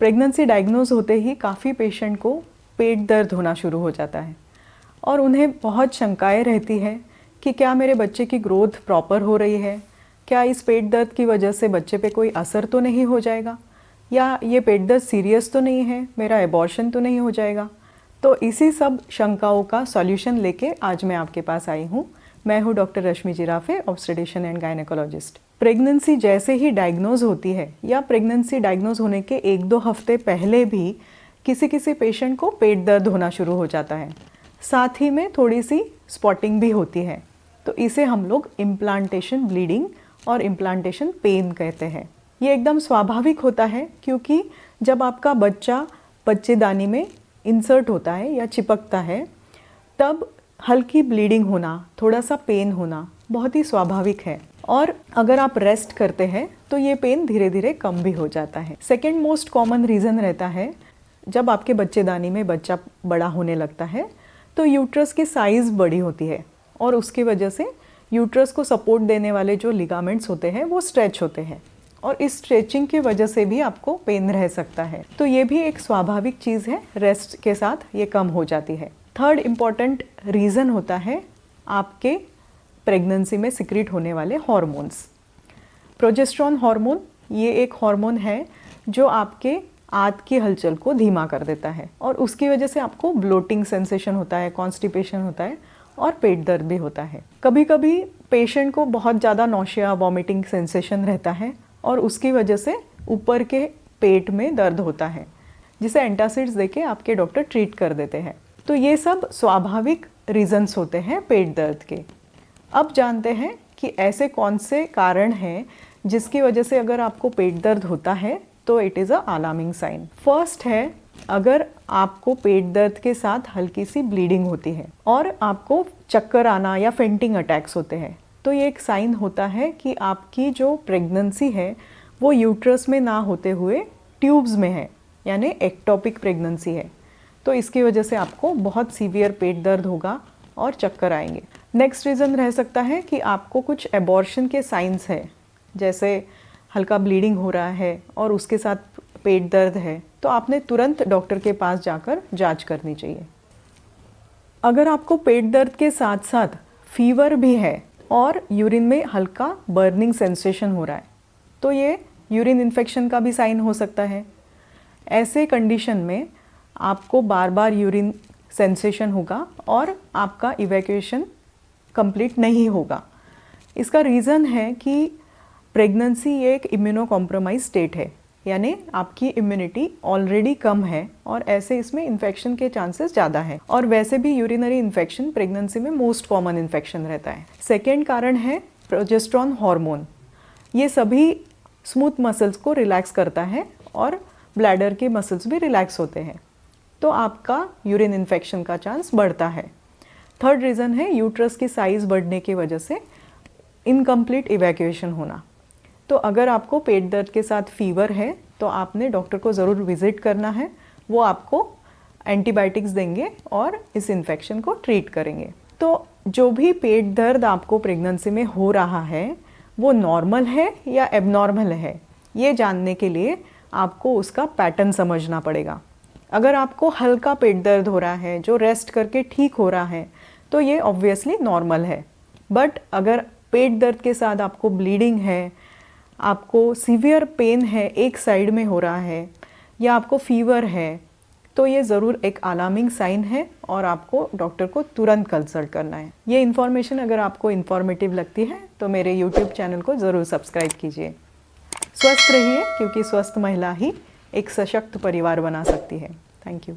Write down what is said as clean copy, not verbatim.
Pregnancy diagnose होते ही काफ़ी patient को पेट दर्द होना शुरू हो जाता है और उन्हें बहुत शंकाएं रहती है कि क्या मेरे बच्चे की ग्रोथ प्रॉपर हो रही है, क्या इस पेट दर्द की वजह से बच्चे पे कोई असर तो नहीं हो जाएगा, या ये पेट दर्द सीरियस तो नहीं है, मेरा एबॉर्शन तो नहीं हो जाएगा। तो इसी सब शंकाओं का सॉल्यूशन लेके आज मैं आपके पास आई हूँ। मैं हूँ doctor Rashmi Jirafe, obstetrician and gynaecologist. Pregnancy जैसे ही डायग्नोज होती है या प्रेगनेंसी डायग्नोज होने के 1-2 हफ्ते पहले भी किसी किसी पेशेंट को पेट दर्द होना शुरू हो जाता है, साथ ही में थोड़ी सी स्पॉटिंग भी होती है। तो इसे हम लोग इम्प्लांटेशन ब्लीडिंग और इम्प्लांटेशन पेन कहते हैं। ये एकदम स्वाभाविक होता है क्योंकि जब आपका बच्चा बच्चेदानी में इंसर्ट होता है या चिपकता है तब हल्की ब्लीडिंग होना, थोड़ा सा पेन होना बहुत ही स्वाभाविक है। और अगर आप रेस्ट करते हैं तो ये पेन धीरे धीरे कम भी हो जाता है। सेकेंड मोस्ट कॉमन रीज़न रहता है जब आपके बच्चेदानी में बच्चा बड़ा होने लगता है तो यूट्रस की साइज़ बड़ी होती है और उसकी वजह से यूट्रस को सपोर्ट देने वाले जो लिगामेंट्स होते हैं वो स्ट्रेच होते हैं और इस स्ट्रेचिंग की वजह से भी आपको पेन रह सकता है। तो ये भी एक स्वाभाविक चीज़ है, रेस्ट के साथ ये कम हो जाती है। थर्ड इम्पॉर्टेंट रीज़न होता है आपके प्रेगनेंसी में सिक्रीट होने वाले हॉर्मोन्स। प्रोजेस्टेरॉन हार्मोन ये एक हार्मोन है जो आपके आंत की हलचल को धीमा कर देता है और उसकी वजह से आपको ब्लोटिंग सेंसेशन होता है, कॉन्स्टिपेशन होता है और पेट दर्द भी होता है। कभी कभी पेशेंट को बहुत ज़्यादा नौशिया, वॉमिटिंग सेंसेशन रहता है और उसकी वजह से ऊपर के पेट में दर्द होता है, जिसे एंटासिड्स देके आपके डॉक्टर ट्रीट कर देते हैं। तो ये सब स्वाभाविक रीजंस होते हैं पेट दर्द के। अब जानते हैं कि ऐसे कौन से कारण हैं जिसकी वजह से अगर आपको पेट दर्द होता है तो it is a alarming sign. First है, अगर आपको पेट दर्द के साथ हल्की सी ब्लीडिंग होती है और आपको चक्कर आना या फेंटिंग अटैक्स होते हैं तो ये एक साइन होता है कि आपकी जो प्रेगनेंसी है वो यूट्रस में ना होते हुए ट्यूब्स में है, यानी एक्टोपिक प्रेगनेंसी है। तो इसकी वजह से आपको बहुत सीवियर पेट दर्द होगा और चक्कर आएंगे। नेक्स्ट रीज़न रह सकता है कि आपको कुछ एबॉर्शन के साइंस है, जैसे हल्का ब्लीडिंग हो रहा है और उसके साथ पेट दर्द है, तो आपने तुरंत डॉक्टर के पास जाकर जांच करनी चाहिए। अगर आपको पेट दर्द के साथ साथ फीवर भी है और यूरिन में हल्का बर्निंग सेंसेशन हो रहा है तो ये यूरिन इन्फेक्शन का भी साइन हो सकता है। ऐसे कंडीशन में आपको बार बार यूरिन सेंसेशन होगा और आपका इवैक्यूएशन कंप्लीट नहीं होगा। इसका रीज़न है कि प्रेगनेंसी एक इम्यूनो कॉम्प्रोमाइज स्टेट है, यानी आपकी इम्यूनिटी ऑलरेडी कम है और ऐसे इसमें इन्फेक्शन के चांसेस ज़्यादा हैं। और वैसे भी यूरिनरी इन्फेक्शन प्रेगनेंसी में मोस्ट कॉमन इन्फेक्शन रहता है। सेकेंड कारण है प्रोजेस्टेरॉन हार्मोन। ये सभी स्मूथ मसल्स को रिलैक्स करता है और ब्लैडर के मसल्स भी रिलैक्स होते हैं, तो आपका यूरिन इन्फेक्शन का चांस बढ़ता है। थर्ड रीज़न है यूट्रस की साइज़ बढ़ने की वजह से इनकम्प्लीट इवैक्यूएशन होना। तो अगर आपको पेट दर्द के साथ फीवर है तो आपने डॉक्टर को ज़रूर विज़िट करना है, वो आपको एंटीबायोटिक्स देंगे और इस इन्फेक्शन को ट्रीट करेंगे। तो जो भी पेट दर्द आपको प्रेगनेंसी में हो रहा है वो नॉर्मल है या एबनॉर्मल है, ये जानने के लिए आपको उसका पैटर्न समझना पड़ेगा। अगर आपको हल्का पेट दर्द हो रहा है जो रेस्ट करके ठीक हो रहा है तो ये ऑब्वियसली नॉर्मल है। बट अगर पेट दर्द के साथ आपको ब्लीडिंग है, आपको सीवियर पेन है, एक साइड में हो रहा है, या आपको फीवर है, तो ये ज़रूर एक अलार्मिंग साइन है और आपको डॉक्टर को तुरंत कंसल्ट करना है। ये इन्फॉर्मेशन अगर आपको इन्फॉर्मेटिव लगती है तो मेरे यूट्यूब चैनल को ज़रूर सब्सक्राइब कीजिए। स्वस्थ रहिए, क्योंकि स्वस्थ महिला ही एक सशक्त परिवार बना सकती है। Thank you.